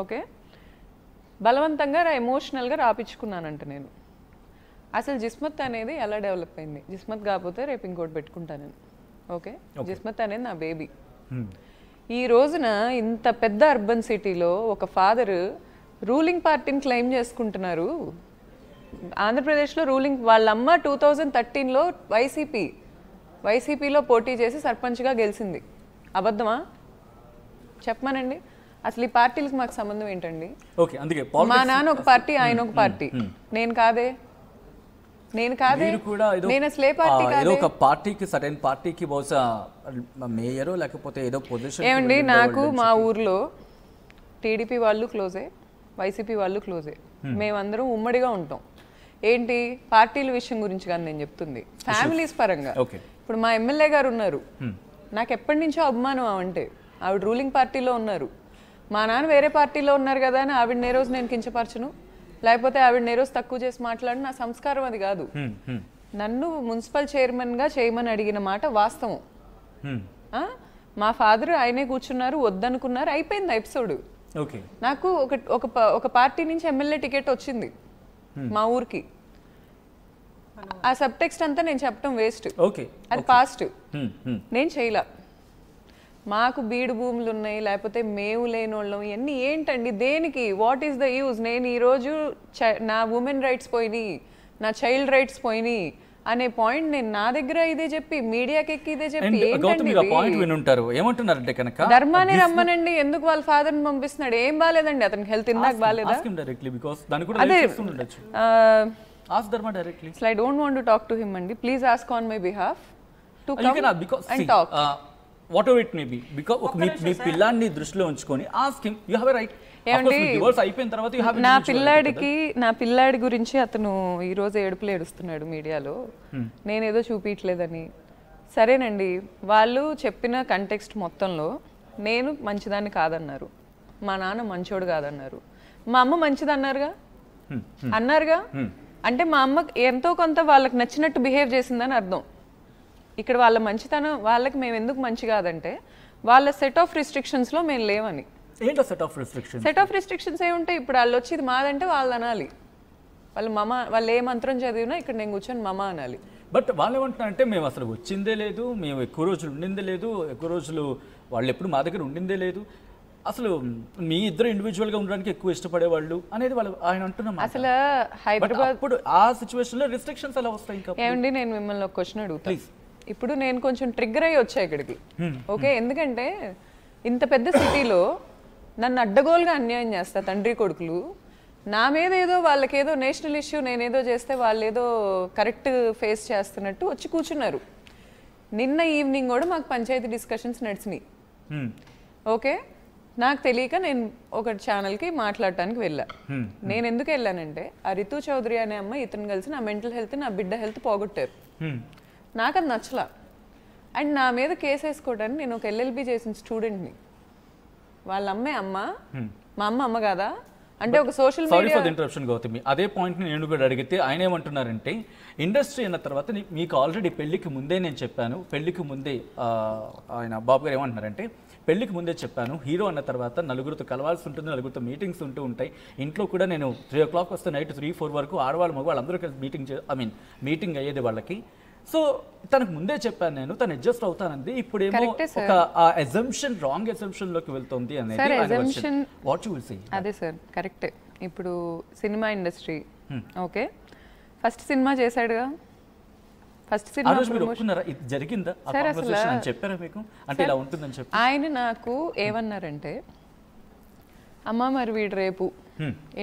Okay. బలవంతంగా ఎమోషనల్‌గా రాపిచ్చుకున్నానంట నేను. అసలు జిస్మత్ అనేది ఎలా డెవలప్ అయింది? జిస్మత్ కాకపోతే రేపు ఇంకోటి పెట్టుకుంటా నేను. ఓకే. జిస్మత్ అనేది నా బేబీ. ఈ రోజున ఇంత పెద్ద అర్బన్ సిటీలో ఒక ఫాదర్ రూలింగ్ పార్టీని క్లెయిమ్ చేసుకుంటున్నారు. ఆంధ్రప్రదేశ్లో రూలింగ్ వాళ్ళమ్మ 2013లో వైసీపీలో పోటీ చేసి సర్పంచ్గా గెలిచింది. అబద్ధమా? చెప్పమనండి. అసలు ఈ పార్టీలకు మాకు సంబంధం ఏంటండి? ఓకే, అందుకే మా నాన్న ఒక పార్టీ, ఆయన ఒక పార్టీ. నేను కాదే. నేను అసలు ఏ పార్టీ కాదే. ఏదో ఒక పార్టీకి సరైన పార్టీకి బహుశా మేయర్ లేకపోతే ఏదో పొజిషన్. ఏమండి, నాకు మా ఊర్లో టీడీపీ వాళ్ళు క్లోజే, వైసీపీ వాళ్ళు క్లోజే. మేమందరం ఉమ్మడిగా ఉంటాం. ఏంటి పార్టీల విషయం గురించి కానీ నేను చెప్తుంది ఫ్యామిలీస్ పరంగా. ఇప్పుడు మా ఎమ్మెల్యే గారు ఉన్నారు, నాకు ఎప్పటి నుంచో అభిమానం అంటే. ఆవిడ రూలింగ్ పార్టీలో ఉన్నారు. మా నాన్న వేరే పార్టీలో ఉన్నారు కదా అని ఆవిడని ఏ రోజు నేను కించపరచను, లేకపోతే ఆవిడని ఏ రోజు తక్కువ చేసి మాట్లాడి నా సంస్కారం అది కాదు. నన్ను మున్సిపల్ చైర్మన్గా చేయమని అడిగిన మాట వాస్తవం. మా ఫాదర్ ఆయనే కూర్చున్నారు, వద్దనుకున్నారు, అయిపోయింది ఎపిసోడ్. నాకు ఒక పార్టీ నుంచి ఎమ్మెల్యే టికెట్ వచ్చింది మా ఊరికి. ఆ సబ్ టెక్స్ట్ అంతా నేను చెప్పడం వేస్ట్, అది పాస్ట్. నేను చేయలా. మాకు బీడు భూములు ఉన్నాయి, లేకపోతే మేము లేని వాళ్ళం, ఇవన్నీ ఏంటండి? దేనికి? What is the use? నేను ఈరోజు నా ఉమెన్ రైట్స్ పోయినాయి, నా చైల్డ్ రైట్స్ పోయినాయి అనే పాయింట్ నేను నా దగ్గర ఇదే చెప్పి మీడియాకి ఎక్కి ఇదే చెప్పి ధర్మాన్ని రమ్మనండి. ఎందుకు వాళ్ళ ఫాదర్ ని పంపిస్తున్నాడు? ఏం బాలేదండి అతనికి, హెల్త్ ఇందాక బాలేదా? అదే I don't want to talk to him అండి. Please ask on my behalf to come and talk. Whatever it may be, because మీ పిల్లాన్ని దృష్టిలో ఉంచుకొని ask him, you have a right. Divorce అయిపోయిన తర్వాత you have. నా పిల్లాడి గురించి అతను ఈ రోజు ఏడుపులు ఏడుస్తున్నాడు మీడియాలో, నేనేదో చూపించలేదని. సరేనండి, వాళ్ళు చెప్పిన కంటెక్స్ట్ మొత్తంలో నేను మంచిదాన్ని కాదన్నారు, మా నాన్న మంచోడు కాదన్నారు, మా అమ్మ మంచిది అన్నారుగా. అంటే మా అమ్మ ఎంతో కొంత వాళ్ళకి నచ్చినట్టు బిహేవ్ చేసిందని అర్థం. ఇక్కడ వాళ్ళ మంచితనం, వాళ్ళకి మేము ఎందుకు మంచి కాదంటే వాళ్ళ సెట్ ఆఫ్ రిస్ట్రిక్షన్స్లో మేము లేవని. సెట్ ఆఫ్ రిస్ట్రిక్షన్స్ ఏముంటాయి? ఇప్పుడు వాళ్ళు వచ్చి ఇది మాదంటే వాళ్ళు అనాలి. వాళ్ళు ఏ మంత్రం చదివినా ఇక్కడ నేను కూర్చొని మమ అనాలి. బట్ వాళ్ళు ఏమంటున్నారంటే మేము అసలు వచ్చిందే లేదు, మేము ఎక్కువ రోజులు ఉండిందే లేదు, ఎక్కువ రోజులు వాళ్ళు ఎప్పుడు మా దగ్గర ఉండిందే లేదు, అసలు మీ ఇద్దరు ఇండివిజువల్గా ఉండడానికి ఎక్కువ ఇష్టపడేవాళ్ళు అనేది వాళ్ళు ఆయన అంటున్నాం. అసలు హైదరాబాద్ ఇప్పుడు ఆ సిచ్యువేషన్లో రిస్ట్రిక్షన్స్ ఎలా వస్తాయి? ఇంకా ఏమండి, నేను మిమ్మల్ని ఒక క్వశ్చన్ అడుగుతాను. ఇప్పుడు నేను కొంచెం ట్రిగ్గర్ అయ్యి వచ్చా ఇక్కడికి. ఓకే, ఎందుకంటే ఇంత పెద్ద సిటీలో నన్ను అడ్డగోలుగా అన్యాయం చేస్తా తండ్రి కొడుకులు. నా మీద ఏదో వాళ్ళకేదో నేషనల్ ఇష్యూ నేనేదో చేస్తే వాళ్ళు ఏదో కరెక్ట్ ఫేస్ చేస్తున్నట్టు వచ్చి కూర్చున్నారు. నిన్న ఈవినింగ్ కూడా మాకు పంచాయతీ డిస్కషన్స్ నడిచినాయి. ఓకే, నాకు తెలియక నేను ఒక ఛానల్కి మాట్లాడటానికి వెళ్ళా. నేను ఎందుకు వెళ్ళానంటే ఆ రితు చౌదరి అనే అమ్మాయి ఇతను కలిసి నా మెంటల్ హెల్త్, నా బిడ్డ హెల్త్ పోగొట్టారు. నాకు అది నచ్చలా. అండ్ నా మీద కేసు వేసుకోవడానికి నేను ఒక ఎల్ఎల్బి చేసిన స్టూడెంట్ని. వాళ్ళ అమ్మ మా అమ్మ కాదా అంటే ఒక సోషల్ మీడియా. ఇంటరప్షన్ గౌతమి, అదే పాయింట్ నేను కూడా అడిగితే ఆయన ఏమంటున్నారంటే ఇండస్ట్రీ అన్న తర్వాత మీకు ఆల్రెడీ పెళ్లికి ముందే నేను చెప్పాను, పెళ్లికి ముందే ఆయన బాబు గారు ఏమంటున్నారంటే పెళ్లికి ముందే చెప్పాను, హీరో అన్న తర్వాత నలుగురితో కలవాల్సి ఉంటుంది, నలుగురితో మీటింగ్స్ ఉంటూ ఉంటాయి. ఇంట్లో కూడా నేను 3 o'clock వస్తే నైట్ 3-4 వరకు ఆడవాళ్ళు మగవాళ్ళు అందరూ కలిసి మీటింగ్ అయ్యేది వాళ్ళకి. సో తనకు ముందే చెప్పాను నేను, తను అడ్జస్ట్ అవుతానంది. ఇప్పుడేమో ఒక అజంప్షన్, రాంగ్ అజంప్షన్ లోకి వెళ్తుంది అనేది. అదే సార్, కరెక్టే. ఇప్పుడు cinema industry okay, first cinema చేశాడుగా, ఫస్ట్ సినిమా జరిగిందా చెప్పారా మీకు? అంటే ఇలా ఉంటుందని చెప్పి ఆయన నాకు ఏమన్నారంటే, అమ్మ మరి వీడు రేపు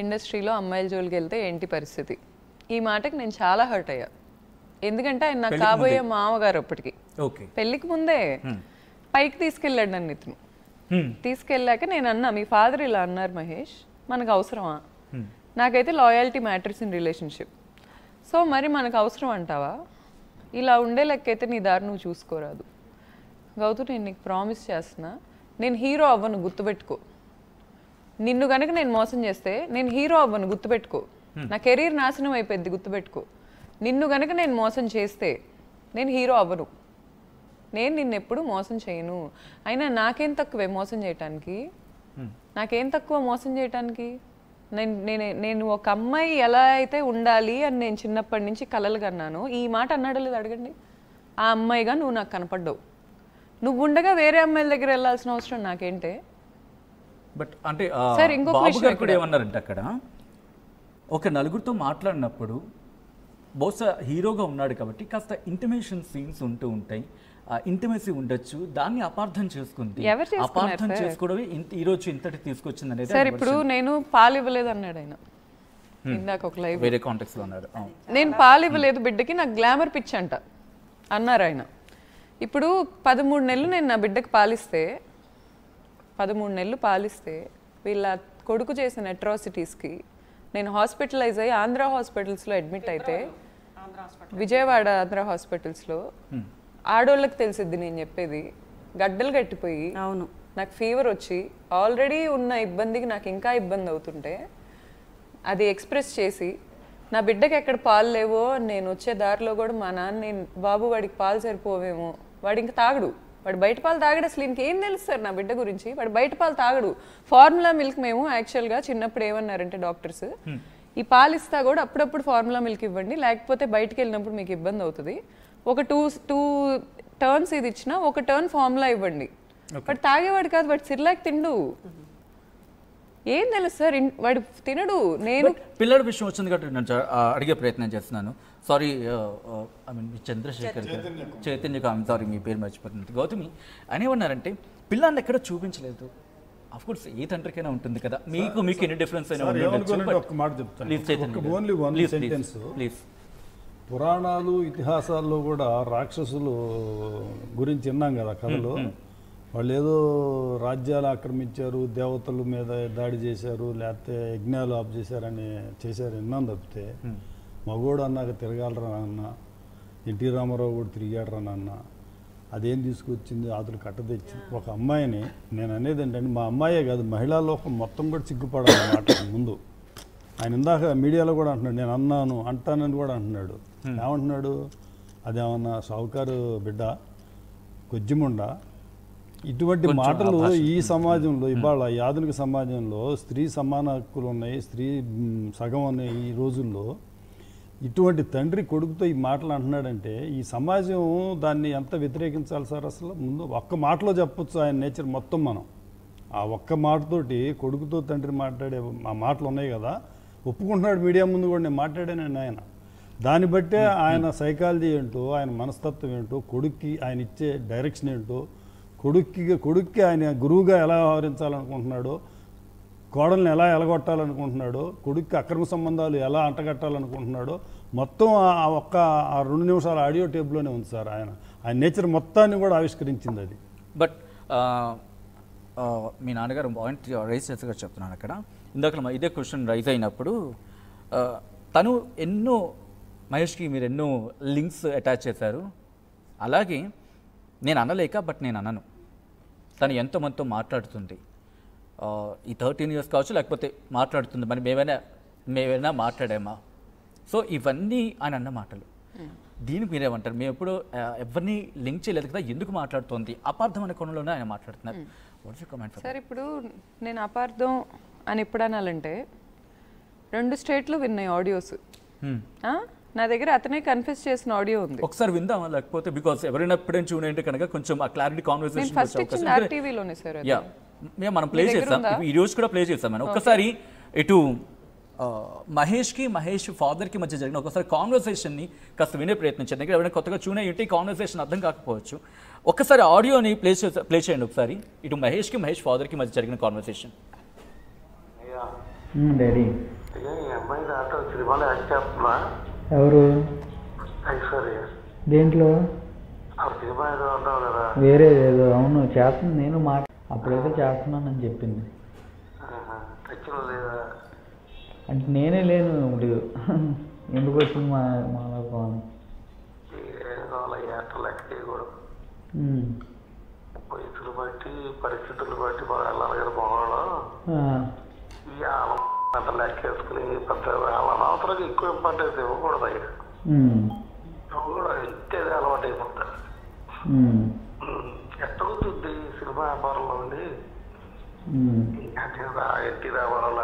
ఇండస్ట్రీలో అమ్మాయిల జోలికి వెళ్తే ఏంటి పరిస్థితి? ఈ మాటకి నేను చాలా హర్ట్ అయ్యా. ఎందుకంటే ఆయన నాకు కాబోయే మామగారు అప్పటికి. పెళ్లికి ముందే పైకి తీసుకెళ్ళాడు నన్ను ఇతను. తీసుకెళ్ళాక నేను అన్నా, మీ ఫాదర్ ఇలా అన్నారు మహేష్, మనకు అవసరమా? నాకైతే loyalty matters in relationship. So మరి మనకు అవసరం అంటావా? ఇలా ఉండే లెక్కైతే నీ దారి నువ్వు చూసుకోరాదు గౌతు. నేను నీకు ప్రామిస్ చేస్తున్నా, నేను హీరో అవ్వను, గుర్తుపెట్టుకో. నిన్ను కనుక నేను మోసం చేస్తే నేను హీరో అవ్వను, గుర్తుపెట్టుకో. నా కెరీర్ నాశనం అయిపోద్ది, గుర్తుపెట్టుకో. నిన్ను గనక నేను మోసం చేస్తే నేను హీరో అవ్వను. నేను నిన్నెప్పుడు మోసం చేయను. అయినా నాకేం తక్కువే మోసం చేయటానికి? నాకేం తక్కువ మోసం చేయటానికి? నేను ఒక అమ్మాయి ఎలా అయితే ఉండాలి అని నేను చిన్నప్పటి నుంచి కలలు కన్నాను. ఈ మాట అన్నాడో లేదు అడగండి. ఆ అమ్మాయిగా నువ్వు నాకు కనపడ్డావు. నువ్వు ఉండగా వేరే అమ్మాయిల దగ్గర వెళ్ళాల్సిన అవసరం నాకేంటే? బట్ అంటే సార్ ఇంకొక బాబు విషయం గారు కూడా ఏమన్నారంటే అక్కడ ఒక నలుగురితో మాట్లాడినప్పుడు బహుశా హీరోగా ఉన్నాడు కాబట్టి కాస్త ఇంటిమేషన్ సీన్స్ ఉంటూ ఉంటాయి, ఇంటిమేసీ ఉండొచ్చు, దాన్ని అపార్థం చేసుకుంది. అపార్థం చేసుకోవడమే ఈ రోజు ఇంతటి తీసుకొచ్చింది అనేది. సార్ ఇప్పుడు నేను పాలు ఇవ్వలేదు అన్నాడు ఆయన ఇందాక ఒక లైవ్, వేరే కాంటెక్స్ట్ లో అన్నాడు. నేను పాలు ఇవ్వలేదు బిడ్డకి, నాకు గ్లామర్ పిచ్ అంట అన్నారు ఆయన. ఇప్పుడు 13 నెలలు నేను నా బిడ్డకి పాలిస్తే 13 నెలలు పాలిస్తే వీళ్ళ కొడుకు చేసిన అట్రాసిటీస్కి నేను హాస్పిటలైజ్ అయ్యి ఆంధ్ర హాస్పిటల్స్లో అడ్మిట్ అయితే, విజయవాడ ఆంధ్ర హాస్పిటల్స్లో ఆడోళ్ళకి తెలిసిద్ది నేను చెప్పేది. గడ్డలు కట్టిపోయి అవును నాకు ఫీవర్ వచ్చి ఆల్రెడీ ఉన్న ఇబ్బందికి నాకు ఇంకా ఇబ్బంది అవుతుంటే అది ఎక్స్ప్రెస్ చేసి నా బిడ్డకి ఎక్కడ పాలు లేవో నేను వచ్చే దారిలో కూడా మా నాన్న బాబు వాడికి పాలు సరిపోవేమో, వాడు ఇంకా తాగడు, వాడు బయట పాలు తాగడు, అసలు ఇంకేం తెలుస్తారు నా బిడ్డ గురించి, వాడు బయట పాలు తాగడు. ఫార్ములా మిల్క్ మేము యాక్చువల్గా చిన్నప్పుడు ఏమన్నారంటే డాక్టర్స్, ఈ పాలు ఇస్తా కూడా అప్పుడప్పుడు ఫార్ములా మిల్క్ ఇవ్వండి, లేకపోతే బయటకు వెళ్ళినప్పుడు మీకు ఇబ్బంది అవుతుంది, ఒక టూ టర్న్స్ ఇది ఇచ్చినా ఒక టర్న్ ఫార్ములా ఇవ్వండి. వాడు తాగేవాడు కాదు, వాడు సిర్లాక్ తిండు, ఏం తెలుసు సార్ వాడు తినడు. నేను పిల్లల విషయం వచ్చింది కాబట్టి నేను అడిగే ప్రయత్నం చేస్తున్నాను. Sorry, I mean Chandrashekar Chaitanya sorry మీ పేరు మర్చిపోతుంది. గౌతమి అనేమన్నారంటే పిల్లాన్ని ఎక్కడ చూపించలేదు. అఫ్ కోర్స్ ఏ తండ్రికైనా ఉంటుంది కదా, మీకు ఎన్ని డిఫరెన్స్ అయినా ప్లీజ్. పురాణాలు ఇతిహాసాల్లో కూడా రాక్షసులు గురించి విన్నాం కదా కథలు. వాళ్ళు ఏదో రాజ్యాలు ఆక్రమించారు, దేవతల మీద దాడి చేశారు, లేకపోతే యజ్ఞాలు ఆఫ్ చేశారని చేశారు విన్నాం తప్పితే మగోడు అన్నాక తిరగాలరా నాన్న, ఎన్టీ రామారావు కూడా తిరిగాడరా నాన్న, అదేం తీసుకొచ్చింది ఆతులు కట్ట తెచ్చింది. ఒక అమ్మాయిని నేను అనేది ఏంటంటే మా అమ్మాయే కాదు మహిళా లోకం మొత్తం కూడా సిగ్గుపడాలన్నమాట. ముందు ఆయన ఇందాక మీడియాలో కూడా అంటున్నాడు నేను అంటానని కూడా అంటున్నాడు. ఏమంటున్నాడు, అదేమన్నా షావుకారు బిడ్డ కొజ్జిముండ, ఇటువంటి మాటలు ఈ సమాజంలో ఇవాళ ఈ ఆధునిక సమాజంలో స్త్రీ సమాన హక్కులు ఉన్నాయి, స్త్రీ సగం ఉన్నాయి ఈ రోజుల్లో. ఇటువంటి తండ్రి కొడుకుతో ఈ మాటలు అంటున్నాడంటే ఈ సమాజం దాన్ని ఎంత వ్యతిరేకించాలి సార్? అసలు ముందు ఒక్క మాటలో చెప్పొచ్చు ఆయన నేచర్ మొత్తం. మనం ఆ ఒక్క మాటతోటి కొడుకుతో తండ్రి మాట్లాడే ఆ మాటలు ఉన్నాయి కదా, ఒప్పుకుంటున్నాడు మీడియా ముందు కూడా నేను మాట్లాడాను ఆయన. దాన్ని బట్టే ఆయన సైకాలజీ ఏంటో, ఆయన మనస్తత్వం ఏంటో, కొడుక్కి ఆయన ఇచ్చే డైరెక్షన్ ఏంటో, కొడుక్కి ఆయన గురువుగా ఎలా వ్యవహరించాలనుకుంటున్నాడో, కోడల్ని ఎలా ఎలగొట్టాలనుకుంటున్నాడో, కొడుక్కి అక్రమ సంబంధాలు ఎలా అంటగట్టాలనుకుంటున్నాడో మొత్తం ఆ 2 నిమిషాల ఆడియో టేప్లోనే ఉంది సార్. ఆయన నేచర్ మొత్తాన్ని కూడా ఆవిష్కరించింది అది. బట్ మీ నాన్నగారు పాయింట్ రైజ్ చేసేగా చెప్తున్నాను అక్కడ. ఇందాక ఇదే క్వశ్చన్ రైజ్ అయినప్పుడు తను మహేష్కి మీరు ఎన్నో లింక్స్ అటాచ్ చేశారు. అలాగే నేను అనలేక బట్ నేను అనను, తను ఎంతోమందితో మాట్లాడుతుంది. ఈ 13 years కావచ్చు, లేకపోతే మాట్లాడుతుంది, మరి మేమైనా మాట్లాడామా? సో ఇవన్నీ ఆయన అన్న మాటలు. దీనికి మీరేమంటారు? మేము ఎప్పుడు ఎవరిని లింక్ చేయలేదు కదా, ఎందుకు మాట్లాడుతోంది? అపార్థం అనే కోణంలోనే ఆయన మాట్లాడుతున్నారు. What's your comment? సార్ ఇప్పుడు నేను అపార్థం అని ఎప్పుడు అనాలంటే 2 స్టేట్లు విన్నాయి ఆడియోస్. నా దగ్గర అతనే కన్ఫెస్ చేసిన ఆడియో ఉంది, ఒకసారి విందామా? లేకపోతే బికాస్ ఎవరైనా ఎప్పుడైనా చూడండి అంటే కనుక కొంచెం ఆ క్లారిటీ కాన్వర్సేషన్ ఫస్ట్ ఇచ్చిన ఆర్టీవీలోనే సార్. మనం ప్లే చేస్తాం, ఈ రోజు కూడా ప్లే చేస్తాం. మనం ఒక్కసారి ఇటు మహేష్ ఫాదర్కి మధ్య జరిగిన ఒకసారి కాన్వర్సేషన్ని కాస్త వినే ప్రయత్నించండి. దగ్గర ఎవరైనా కొత్తగా చూనే ఉంటే ఈ కాన్వర్సేషన్ అర్థం కాకపోవచ్చు. ఒక్కసారి ఆడియోని ప్లే చేయండి ఒకసారి. ఇటు మహేష్ ఫాదర్కి మధ్య జరిగిన కాన్వర్సేషన్. డాడీ అమ్మాయి దాంట్లో సినిమాలో యాక్ట్ చేస్తున్నా. ఎవరు? ఐశ్వర్య. దేంట్లో? సినిమా ఏదో అన్నావు కదా, వేరే ఏదో. అవును చేస్తుంది, నేను అప్పుడైతే చేస్తున్నానని చెప్పింది. లేదా అంటే నేనే లేను ఇప్పుడు ఎందుకు వచ్చింది మాకు లెక్క చేయకూడదు. వయసులు బట్టి పరిస్థితులు బట్టి బాగా వెళ్ళాలి కదా మొగవాళ్ళు. ఈ అంత లెక్క వేసుకుని పెద్ద అనవసరంగా ఎక్కువ ఇంపార్టెన్స్ ఇవ్వకూడదు. అయ్యా కూడా ఇచ్చేది అలవాటు అయిపోతారు. ఎట్ట కుదురుద్ది సినిమా వ్యాపారంలో ఉండి ఎన్టీ రామారావు